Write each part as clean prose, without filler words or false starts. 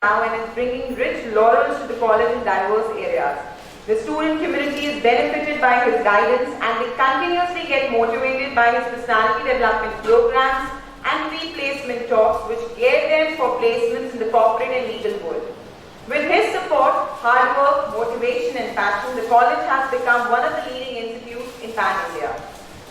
now and is bringing rich laurels to the college in diverse areas. The student community is benefited by his guidance and they continuously get motivated by his personality development programs and pre-placement talks which gear them for placements in the corporate and legal world. With his support, hard work, motivation and passion, the college has become one of the leading institutes in Pan-India.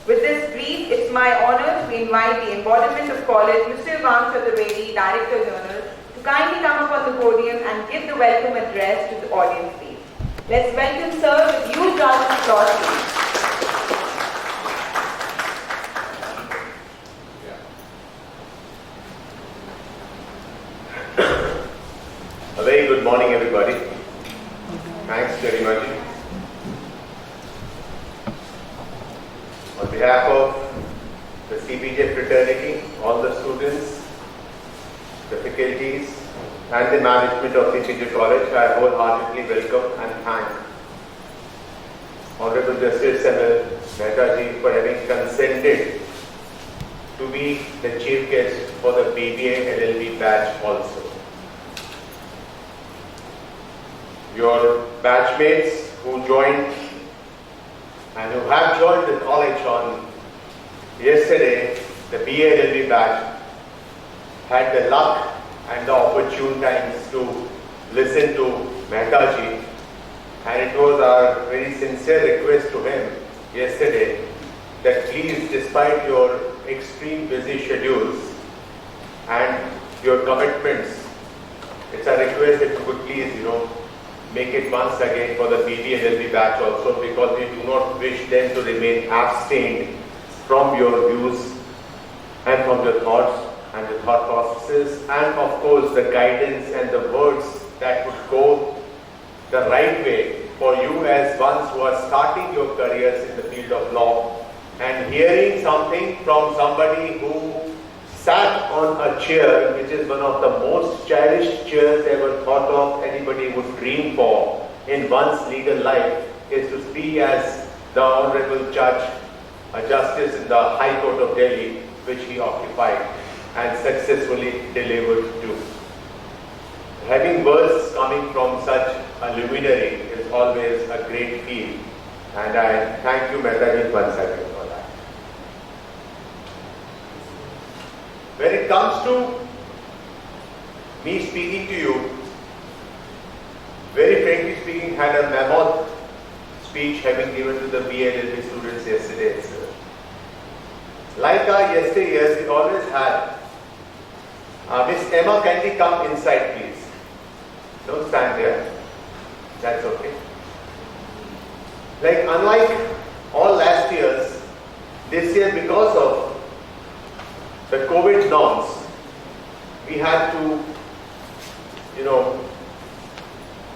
With this brief, it's my honor to invite the embodiment of college, Mr. Ivan Chaturvedi, Director General, to kindly come up on the podium and give the welcome address to the audience, please. Let's welcome sir with huge round of applause, please. A very good morning, everybody. Thanks very much. On behalf of the CBJ fraternity, all the students, the faculties, and the management of CBJ College, I wholeheartedly welcome and thank Honorable Justice M.L. Mehta ji for having consented to be the chief guest for the BBA LLB batch also. Your batchmates who joined and who have joined the college on yesterday, the BA LLB batch, had the luck and the opportune times to listen to Mehta ji, and it was our very sincere request to him yesterday that please, despite your extreme busy schedules and your commitments, it's a request that you could please, make it once again for the BB and LB batch also, because we do not wish them to remain abstained from your views and from your thoughts and the thought processes, and of course the guidance and the words that would go the right way for you as ones who are starting your careers in the field of law, and hearing something from somebody who sat on a chair which is one of the most cherished chairs ever thought of, anybody would dream for in one's legal life, is to speak as the Honorable Judge, a Justice in the High Court of Delhi, which he occupied and successfully delivered to. Having words coming from such a luminary is always a great feel, and I thank you, Mehta ji, once again for that. When it comes to me speaking to you, very frankly speaking, had a mammoth speech having given to the BLLB students yesterday itself. Like our yesteryears, we always had Miss Emma, kindly come inside, please. Don't stand there. That's okay. Like, unlike all last years, this year, because of the COVID norms, we had to,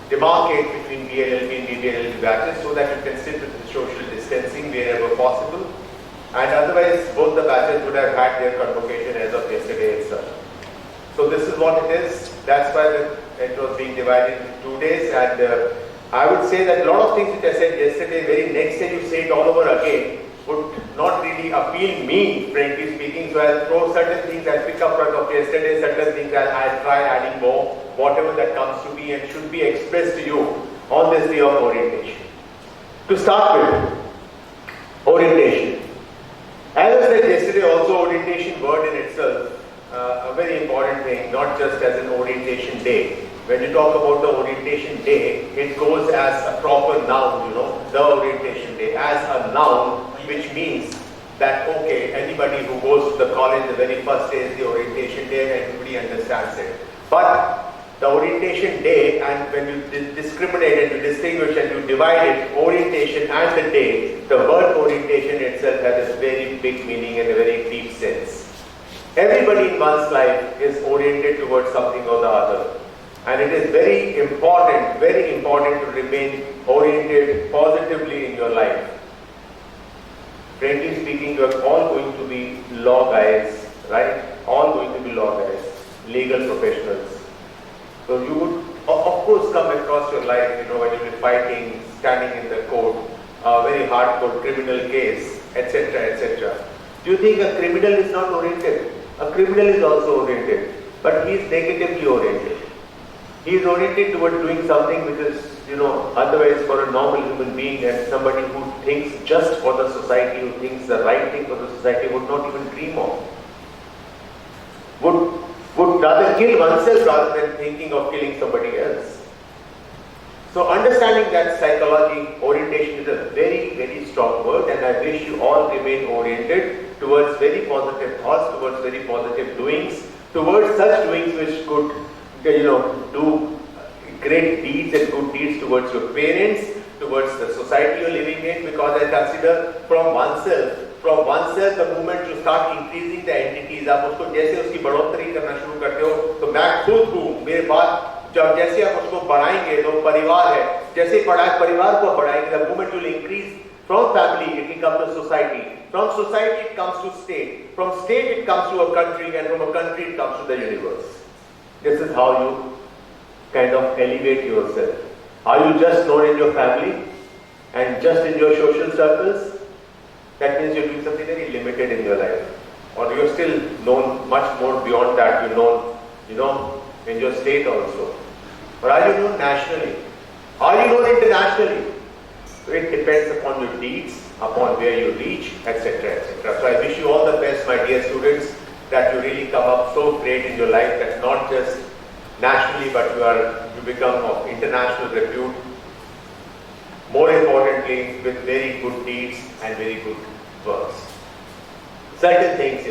demarcate between BLLB and BBLLB batches so that you can sit with the social distancing wherever possible. And otherwise, both the batches would have had their convocation as of yesterday itself. So this is what it is. That's why it was being divided into 2 days. And I would say that a lot of things which I said yesterday, very next day you say it all over again, would not really appeal me, frankly speaking. So I'll throw certain things, I'll pick up from yesterday, certain things I'll try adding more, whatever that comes to be and should be expressed to you on this day of orientation. To start with, orientation. As I said yesterday, also orientation word in itself, a very important thing, not just as an orientation day. When you talk about the orientation day, it goes as a proper noun, the orientation day, as a noun, which means that, okay, anybody who goes to the college, the very first day is the orientation day and everybody understands it. But the orientation day, and when you discriminate and you distinguish and you divide it, orientation and the day, the word orientation itself has a very big meaning and a very deep sense. Everybody in one's life is oriented towards something or the other. And it is very important to remain oriented positively in your life. Frankly speaking, you are all going to be law guys, right? All going to be law guys, legal professionals. So you would, of course, come across your life, when you be fighting, standing in the court, a very hardcore criminal case, etc., etc. Do you think a criminal is not oriented? A criminal is also oriented, but he is negatively oriented. He is oriented towards doing something which is, otherwise for a normal human being and somebody who thinks just for the society, who thinks the right thing for the society would not even dream of. Would rather kill oneself rather than thinking of killing somebody else. So understanding that psychology, orientation is a very, very strong word, and I wish you all remain oriented towards very positive thoughts, towards very positive doings, towards such doings which could, do great deeds and good deeds towards your parents, towards the society you're living in, because I consider from oneself, the moment you start increasing the entities, आप उसको जैसे उसकी बढ़ोतरी करना शुरू करते हो, तो मैं खुद हूँ, मेरे बाद जब जैसे आप उसको बढ़ाएंगे तो परिवार है, जैसे परिवार को बढ़ाएंगे, the moment you'll increase from family, it will come to society, from society it comes to state, from state it comes to a country, and from a country it comes to the universe. This is how you kind of elevate yourself. Are you just known in your family and just in your social circles? That means you're doing something very limited in your life. Or you're still known much more beyond that. You're known, in your state also. Or are you known nationally? Are you known internationally? So it depends upon your deeds, upon where you reach, etc., etc. So I wish you all the best, my dear students, that you really come up so great in your life that not just nationally, but you become of international repute. More importantly, with very good deeds and very good works. Certain things,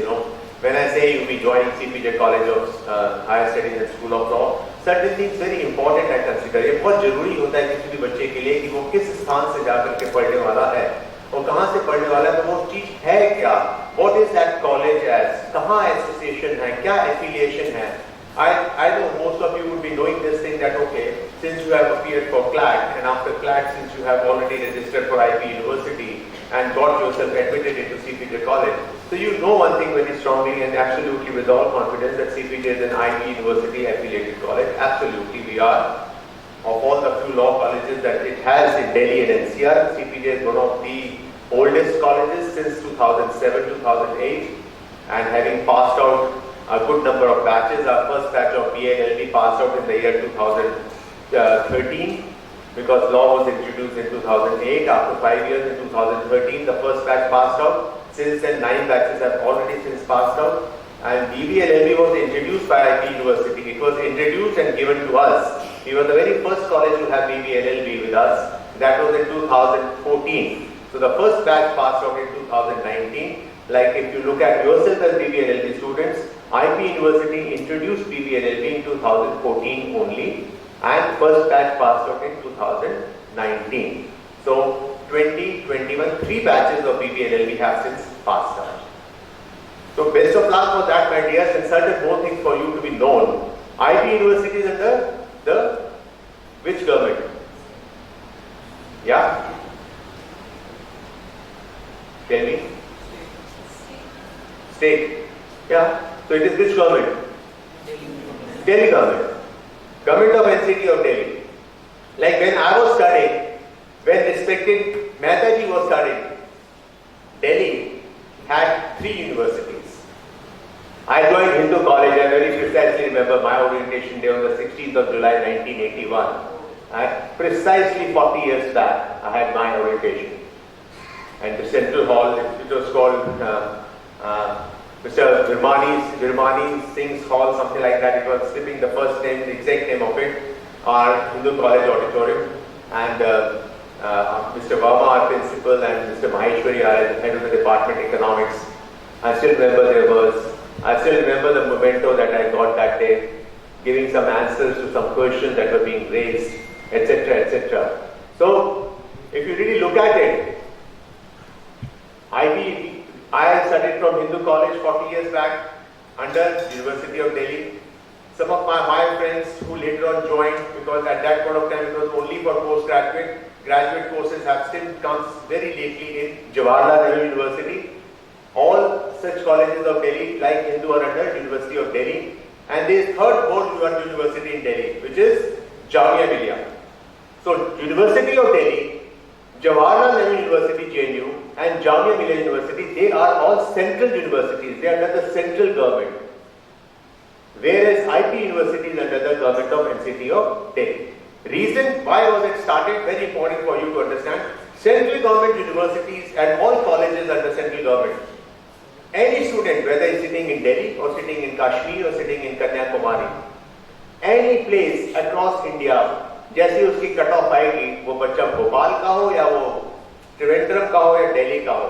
when I say you'll be joining CPJ College of Higher Studies and School of Law, certain things very important I consider. ये बहुत जरूरी होता है किसी भी बच्चे के लिए कि वो किस स्थान से जाकर के पढ़ने वाला है और कहाँ से पढ़ने वाला है, तो वो चीज है क्या? What is that college as? कहाँ association है? क्या affiliation है? I know most of you would be knowing this thing that okay, since you have appeared for CLAT and after CLAT, since you have already registered for IP University and got yourself admitted into CPJ College, so you know one thing very strongly and absolutely with all confidence that CPJ is an IP University affiliated college. Absolutely, we are. Of all the few law colleges that it has in Delhi and NCR, CPJ is one of the oldest colleges since 2007-2008, and having passed out a good number of batches. Our first batch of BA and LB passed out in the year 2013 because law was introduced in 2008. After 5 years in 2013, the first batch passed out. Since then, 9 batches have already since passed out. And BB and LB was introduced by IP University. It was introduced and given to us. We were the very first college to have BB and LB with us. That was in 2014. So the first batch passed out in 2019. Like if you look at yourself as BB and LB students, IP University introduced BB and LB in 2014 only, and first batch passed out in 2019. So 2021, 3 batches of BB and LB have since passed out. So best of luck for that, my dears, and certain more things for you to be known. IP University is under the which government? Yeah? Tell me. State. Yeah. So it is which government? Delhi government. Government of NCT of Delhi. Like when I was studying, when respected Mehta ji was studying, Delhi had 3 universities. I joined Hindu College. I very precisely remember my orientation day on the 16th of July 1981. Precisely 40 years back, I had my orientation. And the Central Hall, it was called Mr. Virmani Singh's Hall, something like that. It was slipping the first name, the exact name of it, our Hindu College Auditorium. And Mr. Verma, our principal, and Mr. Maheshwari, our head of the Department of Economics. I still remember their words. I still remember the memento that I got that day, giving some answers to some questions that were being raised, etc., etc. So, if you really look at it, I studied from Hindu College 40 years back under University of Delhi. Some of my friends who later on joined, because at that point of time it was only for postgraduate, graduate courses have still come very lately in Jawaharlal Nehru University. All such colleges of Delhi, like Hindu, are under University of Delhi. And there is third most university in Delhi, which is Jamia Millia. So, University of Delhi, Jawaharlal Nehru University, JNU, and Jamia Millia University, they are all central universities. They are under the central government. whereas IP University is under the government of NCT of Delhi. Reason why was it started? Very important for you to understand. Central government universities and all colleges under central government. Any student, whether he's sitting in Delhi or sitting in Kashmir or sitting in Kanyakumari, any place across India, जैसे उसकी cut off आएगी, वो बच्चा भोपाल का हो या वो त्रिवेंद्रम का हो या दिल्ली का हो,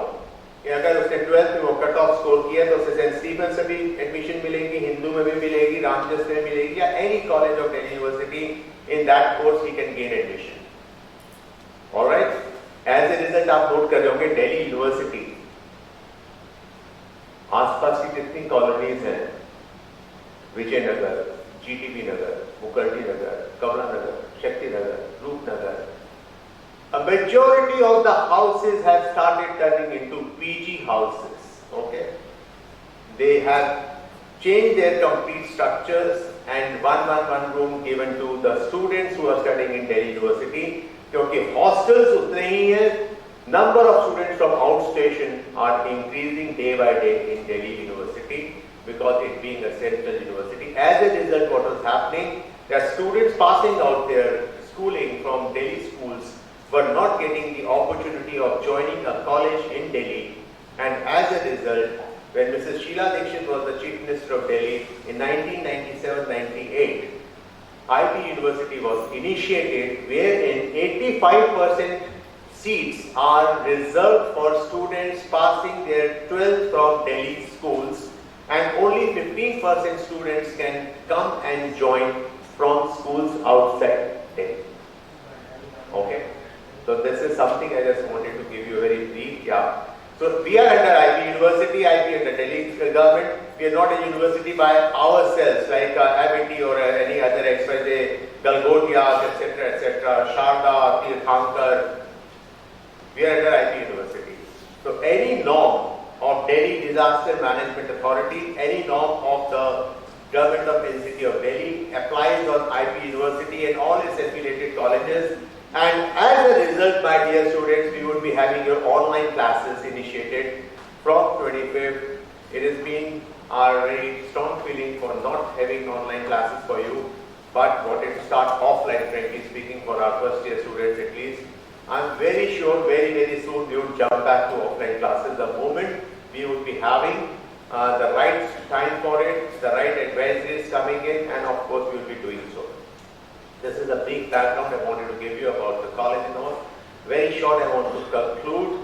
या अगर उसने 12th में वो कट ऑफ स्कोर किया तो उसे सेंट स्टीफन से भी एडमिशन मिलेगी, हिंदू में भी मिलेगी, रामचंद्र में मिलेगी, या any college of Delhi university in that course he can gain admission. Alright, as a result आप नोट कर रहे होंगे दिल्ली यूनिवर्सिटी आसपास की जितनी कॉलोनीज हैं, Vijayanagar, GTB Nagar, Mukherjee Nagar, Kamala Nagar, Shakti Nagar, Rupnagar, a majority of the houses have started turning into PG houses. Okay, they have changed their complete structures and one room given to the students who are studying in Delhi University. क्योंकि hostels उतने ही हैं, number of students from outstation are increasing day by day in Delhi University. Because it being a central university, as a result, what was happening, that students passing out their schooling from Delhi schools were not getting the opportunity of joining a college in Delhi, and as a result, when Mrs. Sheila Dikshit was the Chief Minister of Delhi in 1997-98, IP University was initiated, wherein 85% seats are reserved for students passing their 12th from Delhi schools, and only 15% students can come and join from schools outside Delhi. Okay, so this is something I just wanted to give you a very brief. So we are under IP University, IP under Delhi government. We are not a university by ourselves like MIT or any other XYZ, Galgotia, etc., Sharda, Tirthankar. We are under IP University. So any norm of Delhi Disaster Management Authority, any norm of the government of NCT of Delhi applies on IP University and all its affiliated colleges. And as a result, my dear students, we would be having your online classes initiated from 25th. It has been our very strong feeling for not having online classes for you, but wanted to start offline, frankly speaking, for our first year students at least. I'm very sure very soon we would jump back to offline classes the moment we would be having the right time for it, the right advisories coming in, and of course we will be doing so. This is a brief background I wanted to give you about the college and all. Very short, I want to conclude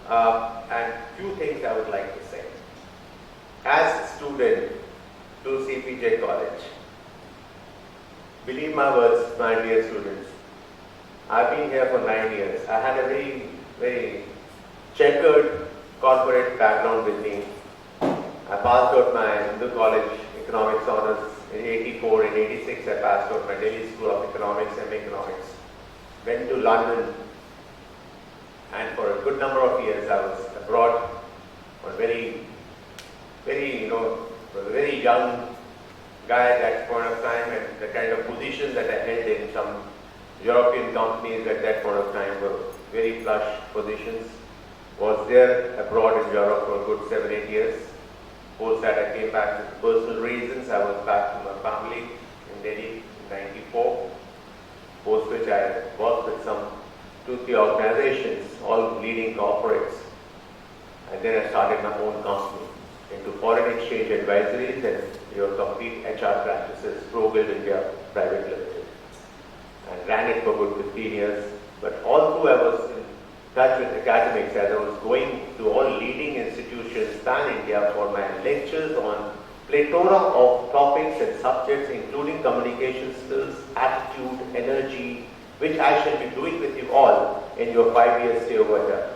and few things I would like to say. As a student to CPJ College, believe my words, my dear students, I've been here for 9 years. I had a very checkered corporate background with me. I passed out my Hindu College Economics Honours in 84. In 86, I passed out my Delhi School of Economics and Economics. Went to London, and for a good number of years I was abroad. For very young guy at that point of time, and the kind of positions that I held in some European companies at that point of time were very plush positions. Was there abroad in Europe for a good 7-8 years. Post that I came back with personal reasons. I was back to my family in Delhi in 94. Post which I worked with some 2-3 organizations, all leading corporates. And then I started my own company into foreign exchange advisories and your complete HR practices, ProBuild India Private Limited. And ran it for good 15 years. But all through I was in touch with academics as I was going to all leading institutions pan-India for my lectures on plethora of topics and subjects including communication skills, attitude, energy, which I shall be doing with you all in your 5-year stay over here.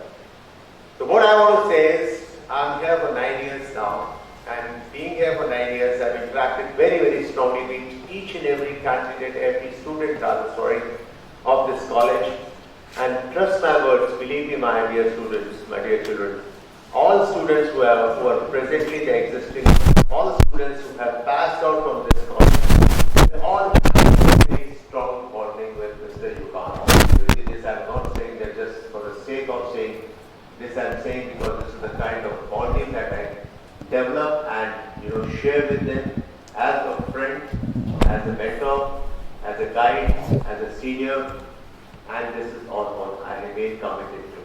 So what I want to say is, I'm here for 9 years now, and being here for 9 years, I've interacted very strongly with each and every candidate, every student, of this college. And trust my words, believe me, my dear students, my dear children, all students who are presently the existing, all students who have passed out from this college, they all have a very strong bonding with Mr. Yukan. This I'm not saying that just for the sake of saying this, I'm saying because this is the kind of bonding that I develop and share with them as a friend right as a senior, and this is all what I remain committed to.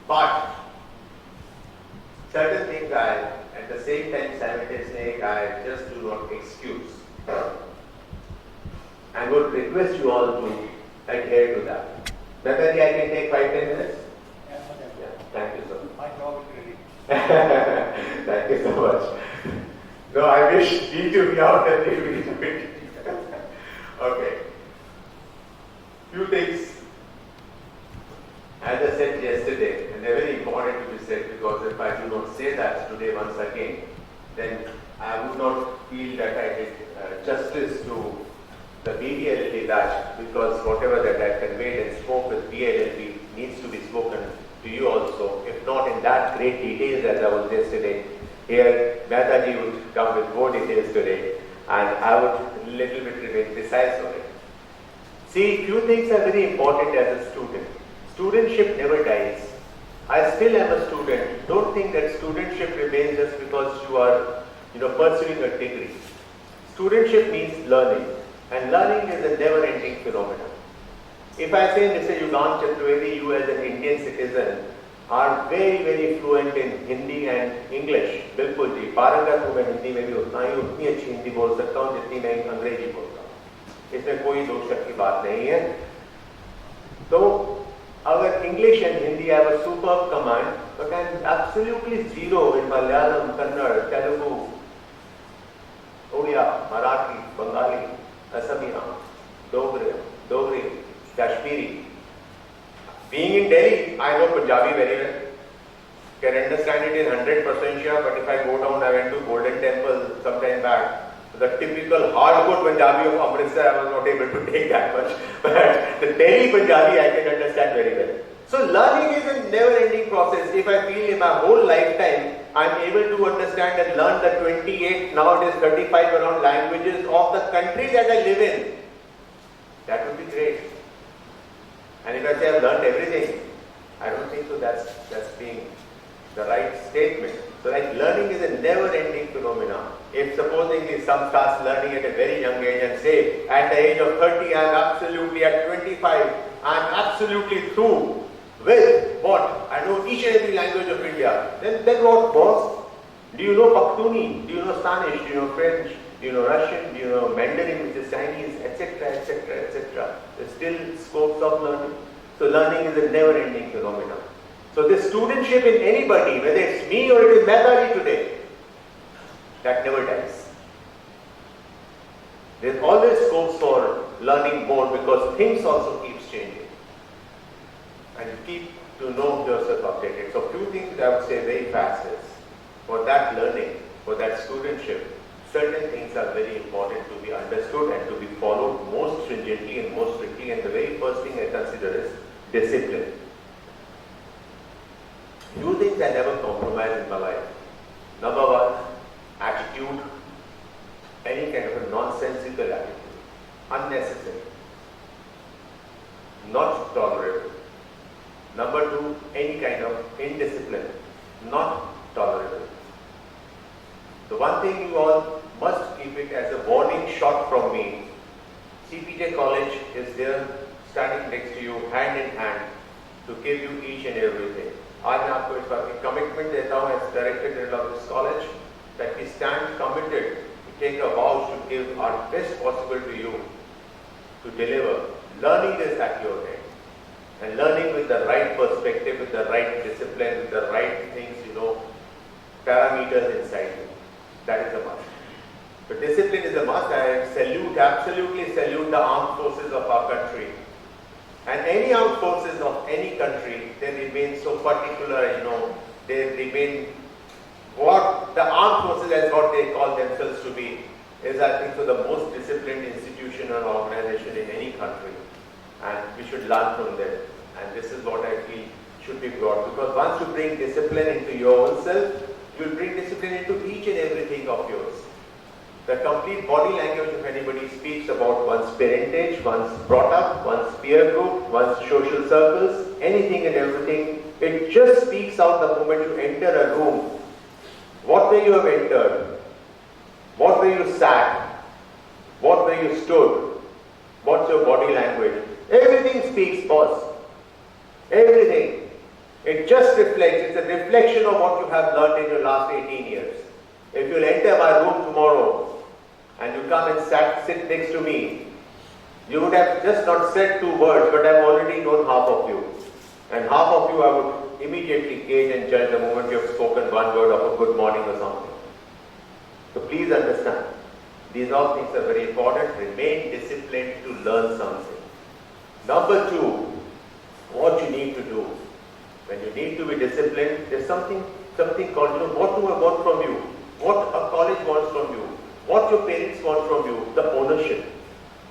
But certain things at the same time, simultaneously, I just do not excuse. I would request you all to adhere to that. Maybe I can take 5-10 minutes? Yeah, thank you so much. My job is ready. Thank you so much. No, I wish you to be out and you to be. Okay. Few things. As I said yesterday, and they're very important to be said, because if I do not say that today once again, then I would not feel that I did justice to the BDLLB batch, because whatever that I conveyed and spoke with BLLB needs to be spoken to you also, if not in that great details as I was yesterday. Here, Mehtaji would come with more details today, and I would little bit remain precise on it. See, few things are very important as a student. Studentship never dies. I still am a student. Don't think that studentship remains just because you are, pursuing a degree. Studentship means learning, and learning is a never-ending phenomenon. If I say, Mr. Yugam Chaturvedi, you as an Indian citizen are very, very fluent in Hindi and English. बिल्कुल जी, पारंगत हूँ मैं हिंदी में भी उतनी अच्छी हिंदी बोल सकता हूँ जितनी मैं अंग्रेजी बोलता हूँ. इसमें कोई दो शक की बात नहीं है. तो अगर English and Hindi have a superb command, but I'm absolutely zero in Malayalam, Kannada, Telugu, Odia, Marathi, Bengali, Assamia, Dogri, Kashmiri. Being in Delhi, I know Punjabi very well. Can understand it in 100% sure, but if I go down, I went to Golden Temple some time back. The typical hardcore Punjabi of Amritsar, I was not able to take that much. But the Delhi Punjabi, I can understand very well. So learning is a never-ending process. If I feel in my whole lifetime, I'm able to understand and learn the 28, nowadays 35 around languages of the country that I live in, that would be great. And if I say I've learned everything, I don't think so that's being the right statement. So like learning is a never-ending phenomenon. If supposedly some starts learning at a very young age and say at the age of 30 I'm absolutely at 25, I'm absolutely through with what? I know each and every language of India. Then what, boss? Do you know Pakhtuni? Do you know Spanish? Do you know French? Do you know Russian? Do you know Mandarin, which is Chinese, etc., etc., etc.? There's still scopes of learning. So learning is a never-ending phenomenon. So this studentship in anybody, whether it's me or it is Mehtaji today, that never dies. There's always scopes for learning more because things also keeps changing. And you keep to know yourself updated. So few things I would say very fast is, for that learning, for that studentship, certain things are very important to be understood and to be followed most stringently and most strictly. And the very first thing I consider is discipline. Few things I never compromise in my life. Number one, attitude, any kind of a nonsensical attitude, unnecessary, not tolerable. Number two, any kind of indiscipline, not tolerable. The one thing you all must keep it as a warning shot from me. CPJ College is there standing next to you hand in hand to give you each and everything. आज मैं आपको इस बात की commitment देता हूँ as director general of this college that we stand committed to take a vow to give our best possible to you to deliver. Learning is at your end. And learning with the right perspective, with the right discipline, with the right things, parameters inside you. That is a must. So discipline is a must. I absolutely salute the armed forces of our country. And any armed forces of any country, they remain so particular, they remain what the armed forces as what they call themselves to be is, I think, so the most disciplined institution or organization in any country. And we should learn from them. And this is what I feel should be brought. Because once you bring discipline into your own self, you will bring discipline into each and everything of yours. The complete body language, if anybody speaks about one's parentage, one's brought up, one's peer group, one's social circles, anything and everything, it just speaks out the moment you enter a room. What way you have entered, what way you sat, what way you stood, What's your body language? Everything speaks, boss. Everything. It just reflects. It's a reflection of what you have learned in your last 18 years. If you'll enter my room tomorrow and you come and sit next to me, you would have just not said 2 words, but I've already known half of you. And half of you I would immediately gauge and judge the moment you have spoken 1 word of a good morning or something. So please understand, these all things are very important. Remain disciplined to learn something. Number 2, what you need to do. When you need to be disciplined, there's something called, what do I want from you? What a college wants from you? What your parents want from you? The ownership.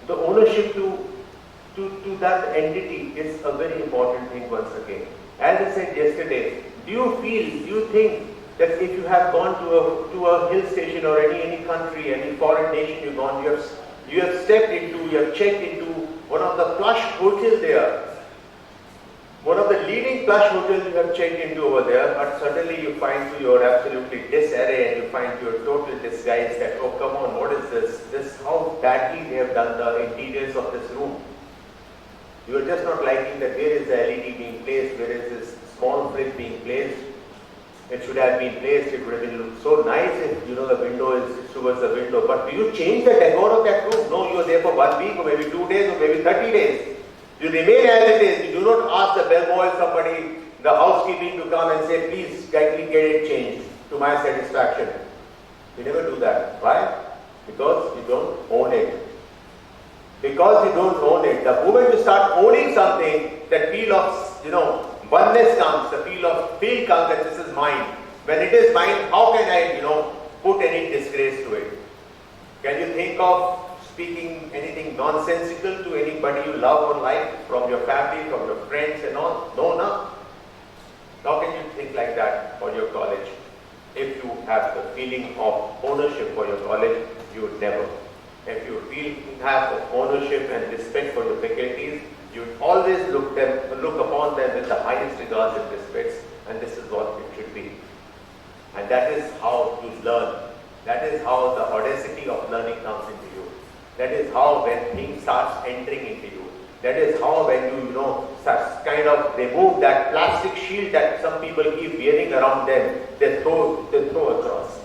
The ownership to that entity is a very important thing once again. As I said yesterday, do you think that if you have gone to a hill station or any country, any foreign nation you've gone, you have checked into one of the plush hotels there, one of the leading plush hotels you have checked into over there, but suddenly you find to your absolutely disarray and you find to your total disguise that, oh come on, what is this? This, how badly they have done the interiors of this room. You are just not liking that where is the LED being placed, where is this small fridge being placed. It should have been placed, it would have been so nice if the window is towards the window. But do you change the decor of that room? No, you are there for 1 week or maybe 2 days or maybe 30 days. You remain as it is. You do not ask the bellboy, somebody, the housekeeping to come and say, please kindly get it changed to my satisfaction. You never do that. Why? Because you don't own it. Because you don't own it. The moment you start owning something, that feel of, oneness comes, the feel comes that this is mine. When it is mine, how can I, put any disgrace to it? Can you think of speaking anything nonsensical to anybody you love or like, from your family, from your friends and all? No. How can you think like that for your college? If you have the feeling of ownership for your college, you would never. If you have ownership and respect for your faculties, you always look upon them with the highest regards and respects, and this is what it should be. And that is how you learn. That is how the audacity of learning comes into you. That is how when things starts entering into you. That is how when you start kind of remove that plastic shield that some people keep wearing around them, they throw across.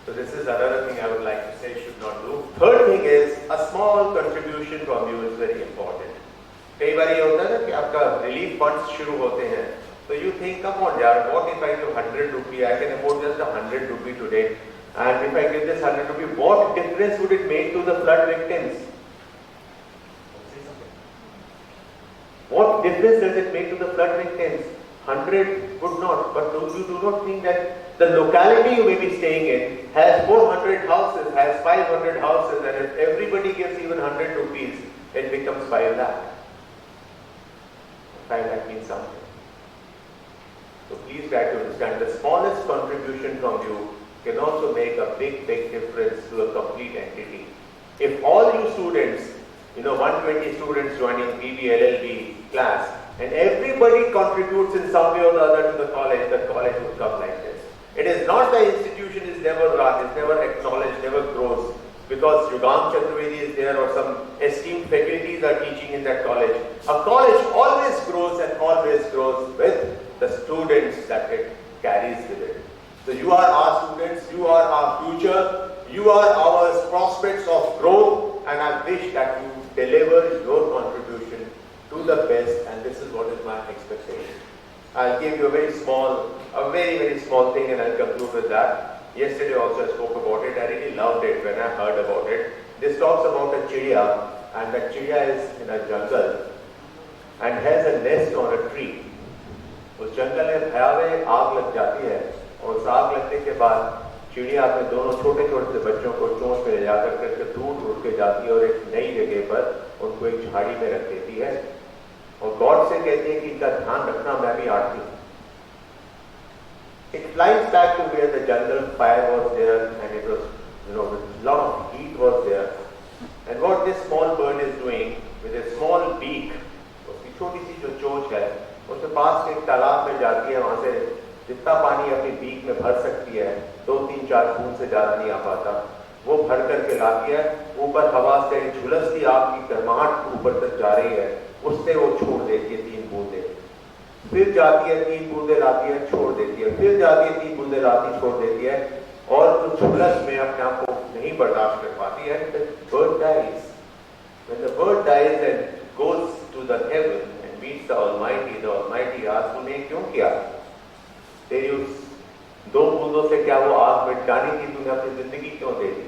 So this is another thing I would like to say should not do. Third thing is, a small contribution from you is very important. कई बार ये होता है ना कि आपका relief funds शुरू होते हैं, so you think, come on यार, what if I give 100 rupee, I can afford just 100 rupee today, and if I give this 100 rupee, what difference would it make to the flood victims? What difference does it make to the flood victims? 100 would not, but you do not think that the locality you may be staying in has 400 houses, has 500 houses, and if everybody gives even 100 rupees, it becomes 5 lakh. 5 lakh means something. So please try to understand, the smallest contribution from you can also make a big difference to a complete entity. If all you students, 120 students joining BB LLB class, and everybody contributes in some way or the other to the college would come like this. It is not the institution is never run, is never acknowledged, never grows because Yugam Chaturvedi is there or some esteemed faculties are teaching in that college. A college always grows and always grows with the students that it carries with it. So you are our students, you are our future, you are our prospects of growth, and I wish that you deliver your contribution to the best, and this is what is my expectation. I'll give you a very very small thing, and I'll conclude with that. Yesterday also I spoke about it. I really loved it when I heard about it. This talks about a chidiya, and that chidiya is in a jungle and has a nest on a tree. उस जंगल में भयावह आग लग जाती है, और उस आग लगने के बाद चिड़िया अपने दोनों छोटे छोटे से बच्चों को चोंच में ले जाकर करके दूर उड़ के जाती है और एक नई जगह पर उनको एक झाड़ी में रख देती है और गॉड से कहती है कि इनका ध्यान रखना, मैं भी आती हूँ. It flies back to where the jungle fire was there, and it was, with lot of heat was there. And what this small bird is doing with a small beak, उसकी छोटी सी जो चोंच है, उसके पास एक तालाब में जाती है, वहां से जितना पानी अपनी बीक में भर सकती है, 2, 3, 4 बूंद से ज्यादा नहीं आ पाता, वो भर करके लाती है, ऊपर हवा से झुलसती आपकी गर्माहट ऊपर तक जा रही है, उससे वो छोड़ देती है 3 बूंदे, फिर जाती है 3 बूंदे लाती है, छोड़ देती है, फिर जाती है 3 बूंदे लाती छोड़ देती है, और उस झुलस में अपने आप को नहीं बर्दाश्त कर पाती है. The bird dies. When the bird dies and goes to the heaven and meets the Almighty asks, तूने क्यों किया? तेरी उस 2 बूंदों से क्या वो आग मिटानी थी? तूने अपनी जिंदगी क्यों दे दी?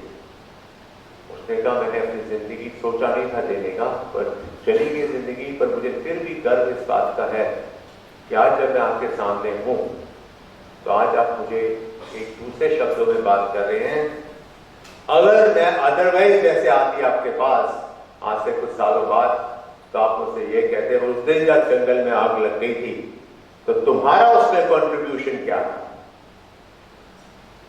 उसने कहा, मैंने अपनी जिंदगी सोचा नहीं था देने का, पर चली गई जिंदगी, पर मुझे फिर भी गर्व इस बात का है कि आज जब मैं आपके सामने हूं, तो आज आप मुझे एक दूसरे शब्दों में बात कर रहे हैं. अगर मैं अदरवाइज वैसे आती आपके पास आज से कुछ सालों बाद, तो आप मुझसे ये कहते हैं, उस दिन जब जंगल में आग लग गई थी, तो तुम्हारा उसमें कंट्रीब्यूशन क्या था?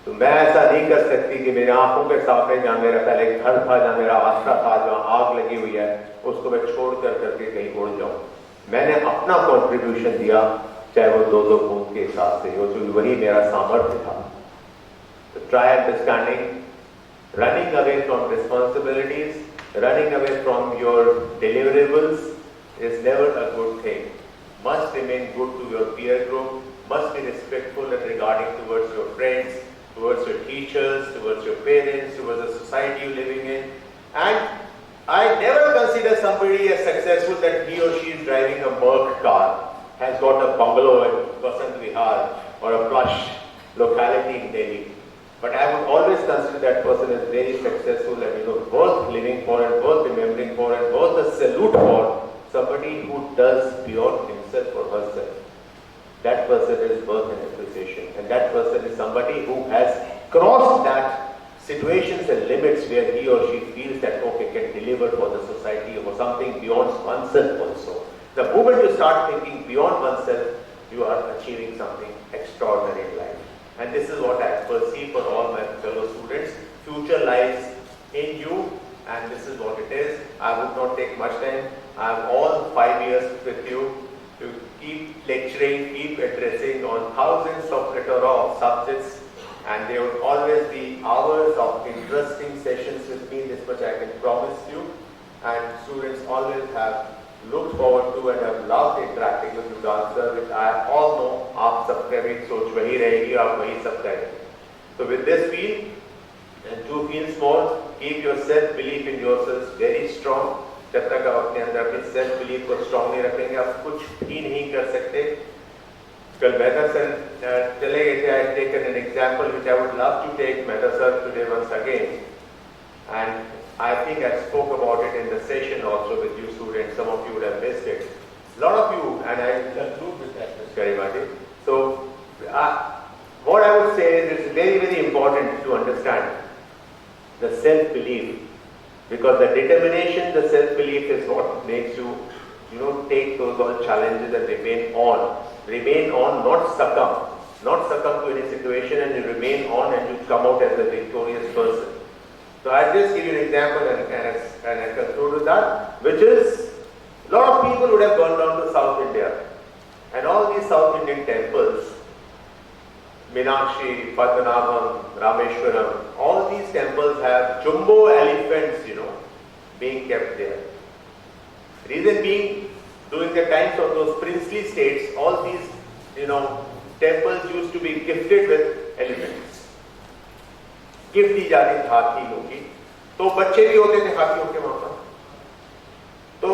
तो मैं ऐसा नहीं कर सकती कि मेरे आंखों के सामने जहां मेरा पहले घर था, जहां मेरा आसरा था, जहां आग लगी हुई है, उसको मैं छोड़ कर करके कहीं उड़ जाऊं. मैंने अपना कंट्रीब्यूशन दिया, चाहे वो 2-2 बूंद के हिसाब से हो, तो वही मेरा सामर्थ्य था. तो try understanding, running away from responsibilities, running away from your deliverables is never a good thing. Must remain good to your peer group, must be respectful and regarding towards your friends, towards your teachers, towards your parents, towards the society you're living in. And I never consider somebody as successful that he or she is driving a Merc car, has got a bungalow in Vasant Vihar or a plush locality in Delhi. But I would always consider that person as very successful and worth living for and worth remembering for and worth a salute for, somebody who does beyond himself or herself. That person is worth an appreciation, and that person is somebody who has crossed that situations and limits where he or she feels that okay, can deliver for the society or something beyond oneself also. The moment you start thinking beyond oneself, you are achieving something extraordinary in life. And this is what I perceive for all my fellow students. Future lies in you, and this is what it is. I would not take much time. I have all 5 years with you to keep lecturing, keep addressing on thousands of plethora of subjects, and there will always be hours of interesting sessions with me. This much I can promise you. And students always have looked forward to and have loved interacting with you, sir, which I all know आप सबका भी सोच वही रहेगी, आप वही सब करेंगे. So with this feel and 2 feels more, keep your self-belief in yourselves very strong. जब तक आप अपने अंदर अपनी self-belief को strong नहीं रखेंगे, आप कुछ भी नहीं कर सकते. कल मेहता सर चले गए थे. I have taken an example which I would love to take Mehta sir today once again, and I think I spoke about it in the session also with you students. Some of you would have missed it. A lot of you, and I conclude with that, Ms. Karimati. So, what I would say is it's very, very important to understand the self-belief, because the determination, the self-belief is what makes you, take those all challenges and remain on, not succumb to any situation, and you remain on and you come out as a victorious person. So I'll just give you an example and I conclude with that, which is a lot of people would have gone down to South India, and all these South Indian temples, Meenakshi, Padmanabham, Rameshwaram, all these temples have jumbo elephants, being kept there. Reason being, during the times of those princely states, all these, temples used to be gifted with elephants. Gift दी जाती थी हाथियों की, तो बच्चे भी होते थे हाथियों के वहां पर. तो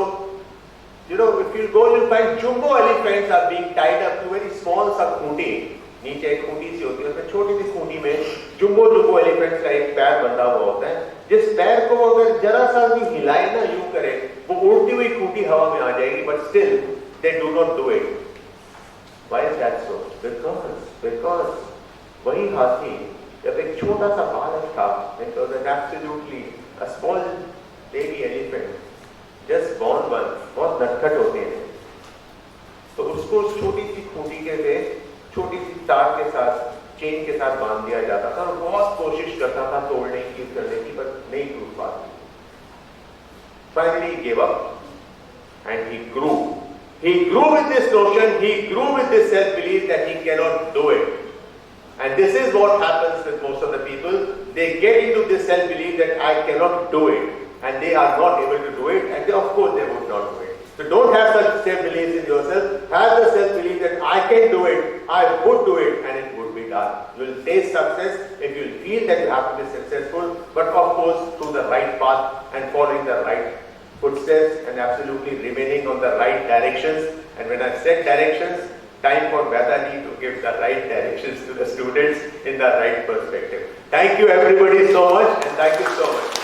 if you go, you'll find jumbo elephants are being tied up to very small सा खूंटी, नीचे एक खूंटी सी होती है, उसमें छोटी सी खूंटी में jumbo एलिफेंट्स का एक पैर बंधा हुआ होता है, जिस पैर को वो अगर जरा सा भी हिलाए ना, यूं करे, वो उड़ती हुई खूंटी हवा में आ जाएगी, but still they do not do it. Why is that so? Because वही हाथी जब एक छोटा सा बालक था, it was an absolutely a small baby elephant, just born one, बहुत नटखट होते हैं, तो उसको उस छोटी सी खूंटी के लिए छोटी सी तार के साथ, चेन के साथ बांध दिया जाता था, और बहुत कोशिश करता था तोड़ने की, करने की, पर नहीं टूट पाती. Finally he gave up and he grew. He grew with this notion, he grew with this self-belief that he cannot do it. And this is what happens with most of the people. they get into this self-belief that I cannot do it, and they are not able to do it, and they, of course they would not do it. So don't have such self-belief in yourself. Have the self-belief that I can do it, I would do it, and it would be done. You will taste success if you feel that you have to be successful, but of course through the right path and following the right footsteps and absolutely remaining on the right directions. And when I said directions, time for Vedani to give the right directions to the students in the right perspective. Thank you everybody so much, and thank you so much.